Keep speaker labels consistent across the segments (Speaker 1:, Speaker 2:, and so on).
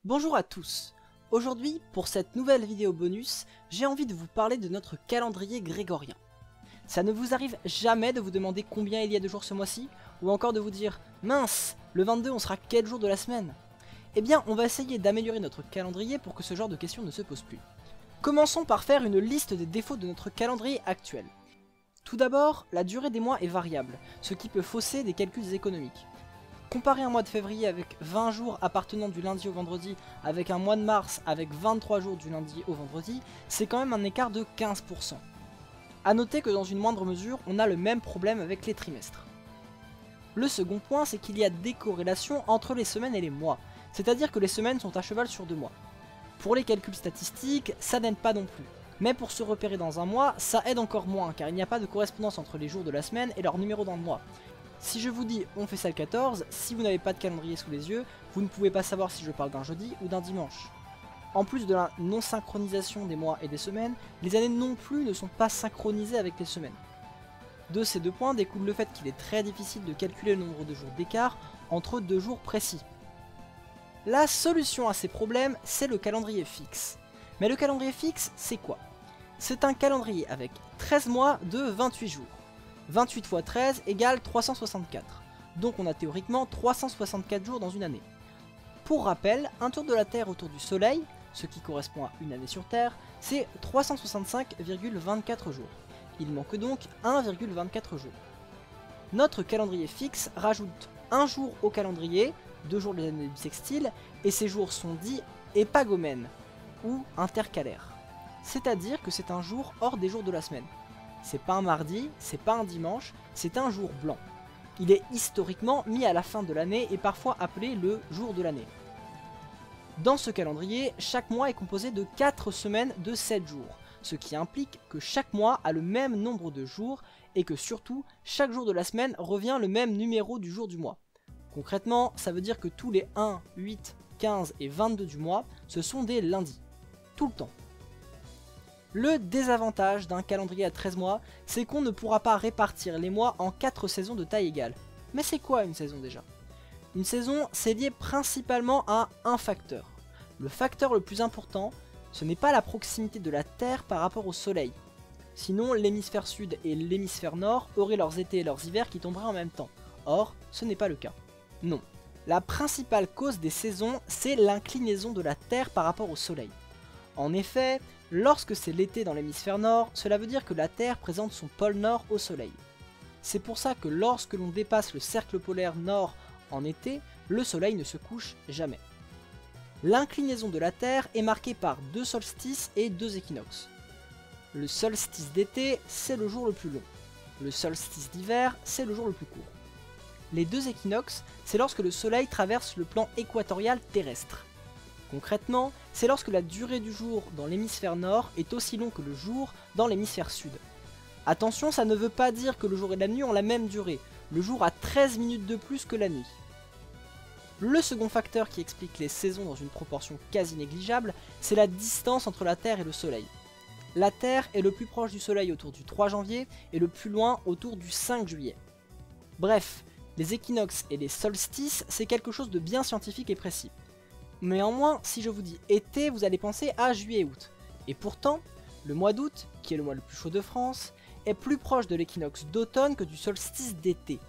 Speaker 1: Bonjour à tous. Aujourd'hui, pour cette nouvelle vidéo bonus, j'ai envie de vous parler de notre calendrier grégorien. Ça ne vous arrive jamais de vous demander combien il y a de jours ce mois-ci, ou encore de vous dire « Mince, le 22 on sera quel jour de la semaine ?» Eh bien, on va essayer d'améliorer notre calendrier pour que ce genre de questions ne se pose plus. Commençons par faire une liste des défauts de notre calendrier actuel. Tout d'abord, la durée des mois est variable, ce qui peut fausser des calculs économiques. Comparer un mois de février avec 20 jours appartenant du lundi au vendredi avec un mois de mars avec 23 jours du lundi au vendredi, c'est quand même un écart de 15%. A noter que dans une moindre mesure, on a le même problème avec les trimestres. Le second point, c'est qu'il y a des corrélations entre les semaines et les mois, c'est-à-dire que les semaines sont à cheval sur 2 mois. Pour les calculs statistiques, ça n'aide pas non plus. Mais pour se repérer dans un mois, ça aide encore moins, car il n'y a pas de correspondance entre les jours de la semaine et leur numéro dans le mois. Si je vous dis on fait ça le 14, si vous n'avez pas de calendrier sous les yeux, vous ne pouvez pas savoir si je parle d'un jeudi ou d'un dimanche. En plus de la non-synchronisation des mois et des semaines, les années non plus ne sont pas synchronisées avec les semaines. De ces deux points découle le fait qu'il est très difficile de calculer le nombre de jours d'écart entre deux jours précis. La solution à ces problèmes, c'est le calendrier fixe. Mais le calendrier fixe, c'est quoi? C'est un calendrier avec 13 mois de 28 jours. 28 x 13 égale 364, donc on a théoriquement 364 jours dans une année. Pour rappel, un tour de la Terre autour du Soleil, ce qui correspond à une année sur Terre, c'est 365,24 jours. Il manque donc 1,24 jours. Notre calendrier fixe rajoute un jour au calendrier, 2 jours de l'année bissextile, et ces jours sont dits épagomènes, ou intercalaires. C'est-à-dire que c'est un jour hors des jours de la semaine. C'est pas un mardi, c'est pas un dimanche, c'est un jour blanc. Il est historiquement mis à la fin de l'année et parfois appelé le jour de l'année. Dans ce calendrier, chaque mois est composé de 4 semaines de 7 jours, ce qui implique que chaque mois a le même nombre de jours et que surtout, chaque jour de la semaine revient le même numéro du jour du mois. Concrètement, ça veut dire que tous les 1, 8, 15 et 22 du mois, ce sont des lundis. Tout le temps. Le désavantage d'un calendrier à 13 mois, c'est qu'on ne pourra pas répartir les mois en 4 saisons de taille égale. Mais c'est quoi une saison déjà? Une saison, c'est lié principalement à un facteur. Le facteur le plus important, ce n'est pas la proximité de la Terre par rapport au Soleil. Sinon, l'hémisphère sud et l'hémisphère nord auraient leurs étés et leurs hivers qui tomberaient en même temps. Or, ce n'est pas le cas. Non. La principale cause des saisons, c'est l'inclinaison de la Terre par rapport au Soleil. En effet, lorsque c'est l'été dans l'hémisphère nord, cela veut dire que la Terre présente son pôle nord au Soleil. C'est pour ça que lorsque l'on dépasse le cercle polaire nord en été, le Soleil ne se couche jamais. L'inclinaison de la Terre est marquée par 2 solstices et 2 équinoxes. Le solstice d'été, c'est le jour le plus long. Le solstice d'hiver, c'est le jour le plus court. Les 2 équinoxes, c'est lorsque le Soleil traverse le plan équatorial terrestre. Concrètement, c'est lorsque la durée du jour dans l'hémisphère nord est aussi long que le jour dans l'hémisphère sud. Attention, ça ne veut pas dire que le jour et la nuit ont la même durée. Le jour a 13 minutes de plus que la nuit. Le second facteur qui explique les saisons dans une proportion quasi négligeable, c'est la distance entre la Terre et le Soleil. La Terre est le plus proche du Soleil autour du 3 janvier et le plus loin autour du 5 juillet. Bref, les équinoxes et les solstices, c'est quelque chose de bien scientifique et précis. Néanmoins, si je vous dis été, vous allez penser à juillet-août. Et pourtant, le mois d'août, qui est le mois le plus chaud de France, est plus proche de l'équinoxe d'automne que du solstice d'été.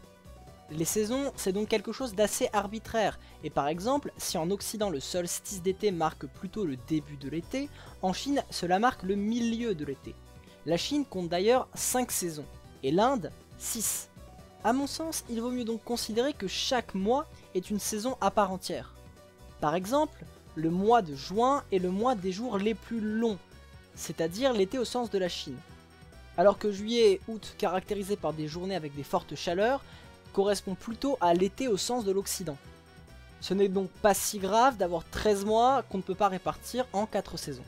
Speaker 1: Les saisons, c'est donc quelque chose d'assez arbitraire, et par exemple, si en Occident le solstice d'été marque plutôt le début de l'été, en Chine cela marque le milieu de l'été. La Chine compte d'ailleurs 5 saisons, et l'Inde 6. A mon sens, il vaut mieux donc considérer que chaque mois est une saison à part entière. Par exemple, le mois de juin est le mois des jours les plus longs, c'est-à-dire l'été au sens de la Chine. Alors que juillet et août, caractérisés par des journées avec des fortes chaleurs, correspond plutôt à l'été au sens de l'Occident. Ce n'est donc pas si grave d'avoir 13 mois qu'on ne peut pas répartir en 4 saisons.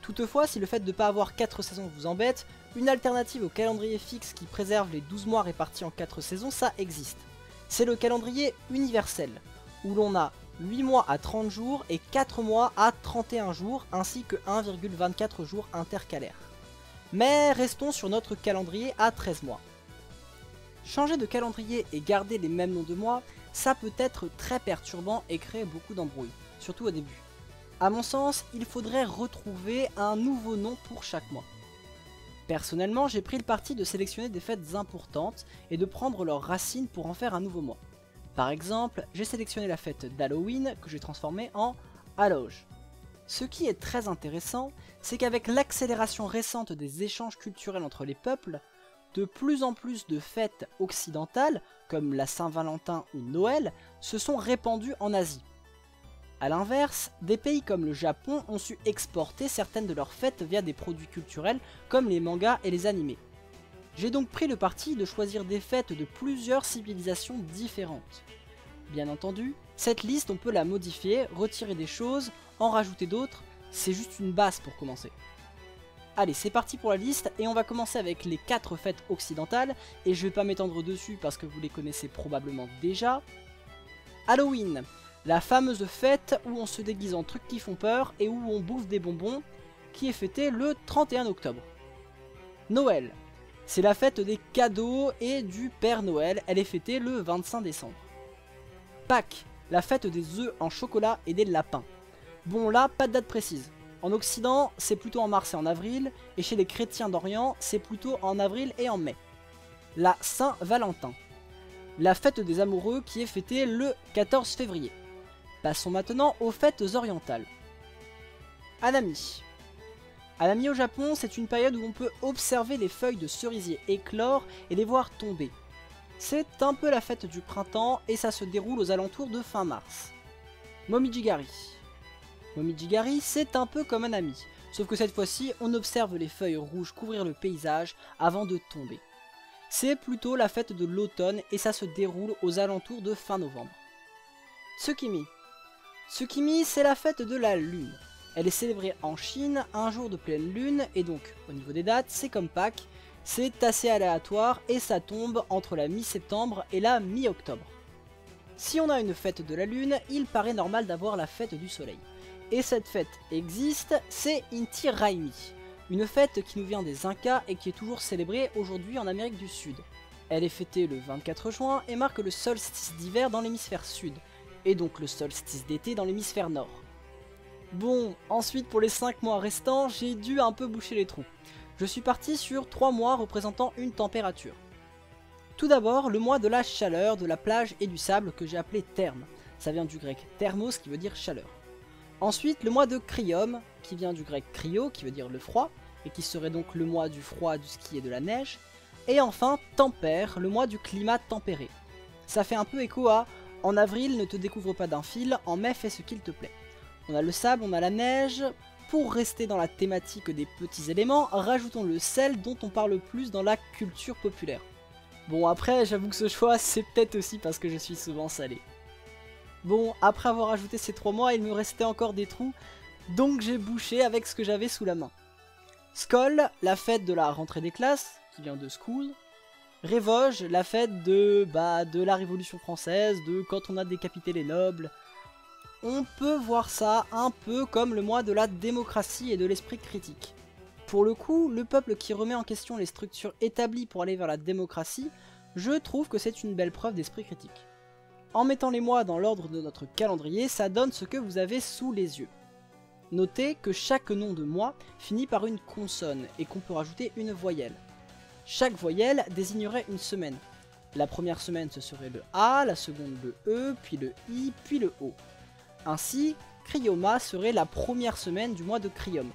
Speaker 1: Toutefois, si le fait de ne pas avoir 4 saisons vous embête, une alternative au calendrier fixe qui préserve les 12 mois répartis en 4 saisons, ça existe. C'est le calendrier universel, où l'on a 8 mois à 30 jours et 4 mois à 31 jours, ainsi que 1,24 jours intercalaires. Mais restons sur notre calendrier à 13 mois. Changer de calendrier et garder les mêmes noms de mois, ça peut être très perturbant et créer beaucoup d'embrouilles. surtout au début. A mon sens, il faudrait retrouver un nouveau nom pour chaque mois. Personnellement, j'ai pris le parti de sélectionner des fêtes importantes et de prendre leurs racines pour en faire un nouveau mois. Par exemple, j'ai sélectionné la fête d'Halloween que j'ai transformée en Halloge. Ce qui est très intéressant, c'est qu'avec l'accélération récente des échanges culturels entre les peuples, de plus en plus de fêtes occidentales, comme la Saint-Valentin ou Noël, se sont répandues en Asie. A l'inverse, des pays comme le Japon ont su exporter certaines de leurs fêtes via des produits culturels comme les mangas et les animés. J'ai donc pris le parti de choisir des fêtes de plusieurs civilisations différentes. Bien entendu, cette liste on peut la modifier, retirer des choses, en rajouter d'autres, c'est juste une base pour commencer. Allez, c'est parti pour la liste et on va commencer avec les 4 fêtes occidentales et je vais pas m'étendre dessus parce que vous les connaissez probablement déjà. Halloween, la fameuse fête où on se déguise en trucs qui font peur et où on bouffe des bonbons, qui est fêtée le 31 octobre. Noël, c'est la fête des cadeaux et du Père Noël, elle est fêtée le 25 décembre. Pâques, la fête des œufs en chocolat et des lapins. Bon là, pas de date précise. En Occident, c'est plutôt en mars et en avril, et chez les chrétiens d'Orient, c'est plutôt en avril et en mai. La Saint-Valentin, la fête des amoureux qui est fêtée le 14 février. Passons maintenant aux fêtes orientales. Hanami. Hanami au Japon, c'est une période où on peut observer les feuilles de cerisier éclore et les voir tomber. C'est un peu la fête du printemps et ça se déroule aux alentours de fin mars. Momijigari. Momijigari, c'est un peu comme Hanami, sauf que cette fois-ci, on observe les feuilles rouges couvrir le paysage avant de tomber. C'est plutôt la fête de l'automne et ça se déroule aux alentours de fin novembre. Tsukimi. Tsukimi, c'est la fête de la lune. Elle est célébrée en Chine un jour de pleine lune et donc, au niveau des dates, c'est comme Pâques, c'est assez aléatoire et ça tombe entre la mi-septembre et la mi-octobre. Si on a une fête de la lune, il paraît normal d'avoir la fête du soleil. Et cette fête existe, c'est Inti Raymi, une fête qui nous vient des Incas et qui est toujours célébrée aujourd'hui en Amérique du Sud. Elle est fêtée le 24 juin et marque le solstice d'hiver dans l'hémisphère sud, et donc le solstice d'été dans l'hémisphère nord. Bon, ensuite pour les 5 mois restants, j'ai dû un peu boucher les trous. Je suis parti sur 3 mois représentant une température. Tout d'abord, le mois de la chaleur, de la plage et du sable que j'ai appelé therme. Ça vient du grec thermos qui veut dire chaleur. Ensuite, le mois de Kriom, qui vient du grec kryo, qui veut dire le froid, et qui serait donc le mois du froid, du ski et de la neige. Et enfin, Tempère, le mois du climat tempéré. Ça fait un peu écho à « En avril, ne te découvre pas d'un fil, en mai, fais ce qu'il te plaît ». On a le sable, on a la neige. Pour rester dans la thématique des petits éléments, rajoutons le sel dont on parle plus dans la culture populaire. Bon après, j'avoue que ce choix, c'est peut-être aussi parce que je suis souvent salé. Bon, après avoir ajouté ces 3 mois, il me restait encore des trous, donc j'ai bouché avec ce que j'avais sous la main. Skol, la fête de la rentrée des classes, qui vient de school. Révoge, la fête de la Révolution française, de quand on a décapité les nobles. On peut voir ça un peu comme le mois de la démocratie et de l'esprit critique. Pour le coup, le peuple qui remet en question les structures établies pour aller vers la démocratie, je trouve que c'est une belle preuve d'esprit critique. En mettant les mois dans l'ordre de notre calendrier, ça donne ce que vous avez sous les yeux. Notez que chaque nom de mois finit par une consonne et qu'on peut rajouter une voyelle. Chaque voyelle désignerait une semaine. La première semaine ce serait le A, la seconde le E, puis le I, puis le O. Ainsi, Krioma serait la première semaine du mois de Kriom.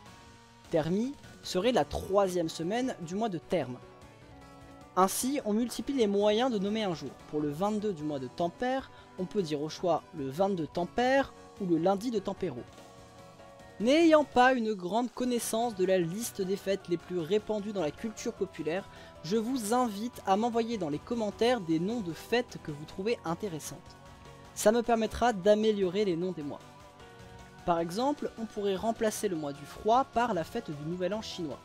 Speaker 1: Termi serait la 3e semaine du mois de Terme. Ainsi, on multiplie les moyens de nommer un jour. Pour le 22 du mois de Tempère, on peut dire au choix le 22 Tempère ou le lundi de Tempéro. N'ayant pas une grande connaissance de la liste des fêtes les plus répandues dans la culture populaire, je vous invite à m'envoyer dans les commentaires des noms de fêtes que vous trouvez intéressantes. Ça me permettra d'améliorer les noms des mois. Par exemple, on pourrait remplacer le mois du froid par la fête du Nouvel An chinois.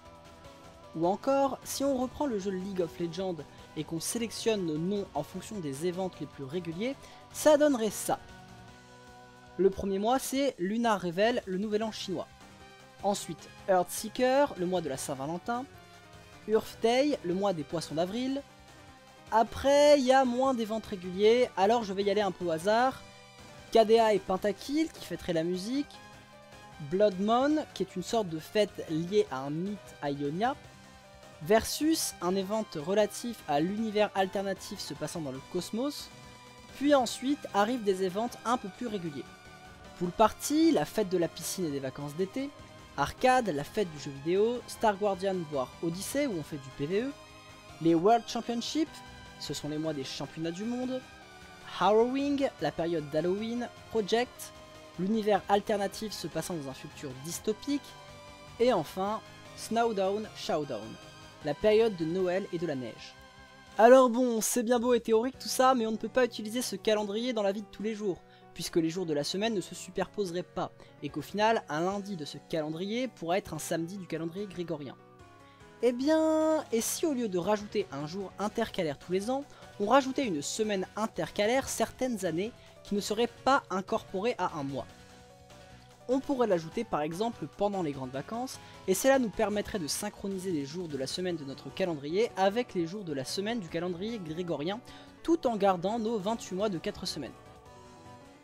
Speaker 1: Ou encore, si on reprend le jeu League of Legends et qu'on sélectionne nos noms en fonction des événements les plus réguliers, ça donnerait ça. Le premier mois c'est Lunar Revel, le Nouvel An chinois. Ensuite Earthseeker, le mois de la Saint-Valentin. Earth Day, le mois des poissons d'avril. Après, il y a moins d'événements réguliers, alors je vais y aller un peu au hasard. KDA et Pentakill qui fêteraient la musique, Blood Moon qui est une sorte de fête liée à un mythe à Ionia, versus un event relatif à l'univers alternatif se passant dans le cosmos, puis ensuite arrivent des events un peu plus réguliers. Pool Party, la fête de la piscine et des vacances d'été, Arcade, la fête du jeu vidéo, Star Guardian voire Odyssey où on fait du PvE, les World Championships, ce sont les mois des championnats du monde, Harrowing, la période d'Halloween, Project, l'univers alternatif se passant dans un futur dystopique, et enfin Snowdown Showdown, la période de Noël et de la neige. Alors bon, c'est bien beau et théorique tout ça, mais on ne peut pas utiliser ce calendrier dans la vie de tous les jours, puisque les jours de la semaine ne se superposeraient pas, et qu'au final, un lundi de ce calendrier pourra être un samedi du calendrier grégorien. Eh bien, et si au lieu de rajouter un jour intercalaire tous les ans, on rajoutait une semaine intercalaire certaines années qui ne serait pas incorporée à un mois? On pourrait l'ajouter par exemple pendant les grandes vacances, et cela nous permettrait de synchroniser les jours de la semaine de notre calendrier avec les jours de la semaine du calendrier grégorien, tout en gardant nos 28 mois de 4 semaines.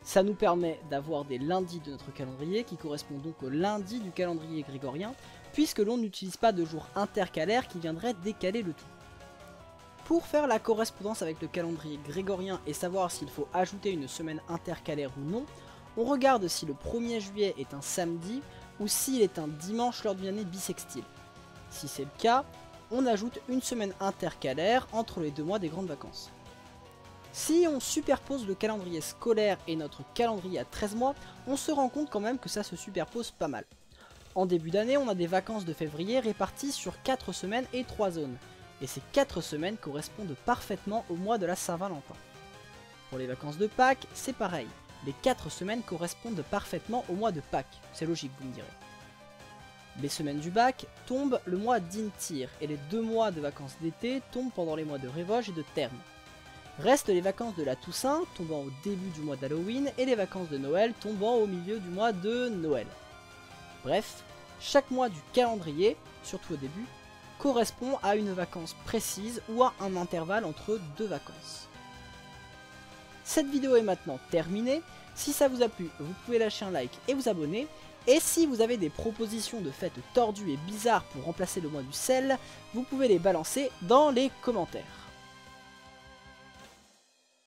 Speaker 1: Ça nous permet d'avoir des lundis de notre calendrier qui correspondent donc au lundi du calendrier grégorien, puisque l'on n'utilise pas de jours intercalaires qui viendraient décaler le tout. Pour faire la correspondance avec le calendrier grégorien et savoir s'il faut ajouter une semaine intercalaire ou non, on regarde si le 1er juillet est un samedi ou s'il est un dimanche lors d'une année bissextile. Si c'est le cas, on ajoute une semaine intercalaire entre les 2 mois des grandes vacances. Si on superpose le calendrier scolaire et notre calendrier à 13 mois, on se rend compte quand même que ça se superpose pas mal. En début d'année, on a des vacances de février réparties sur 4 semaines et 3 zones. Et ces 4 semaines correspondent parfaitement au mois de la Saint-Valentin. Pour les vacances de Pâques, c'est pareil. Les 4 semaines correspondent parfaitement au mois de Pâques. C'est logique, vous me direz. Les semaines du bac tombent le mois d'Intir et les 2 mois de vacances d'été tombent pendant les mois de Révoge et de Terme. Restent les vacances de la Toussaint tombant au début du mois d'Halloween et les vacances de Noël tombant au milieu du mois de Noël. Bref, chaque mois du calendrier, surtout au début, correspond à une vacance précise ou à un intervalle entre 2 vacances. Cette vidéo est maintenant terminée. Si ça vous a plu, vous pouvez lâcher un like et vous abonner. Et si vous avez des propositions de fêtes tordues et bizarres pour remplacer le mois du sel, vous pouvez les balancer dans les commentaires.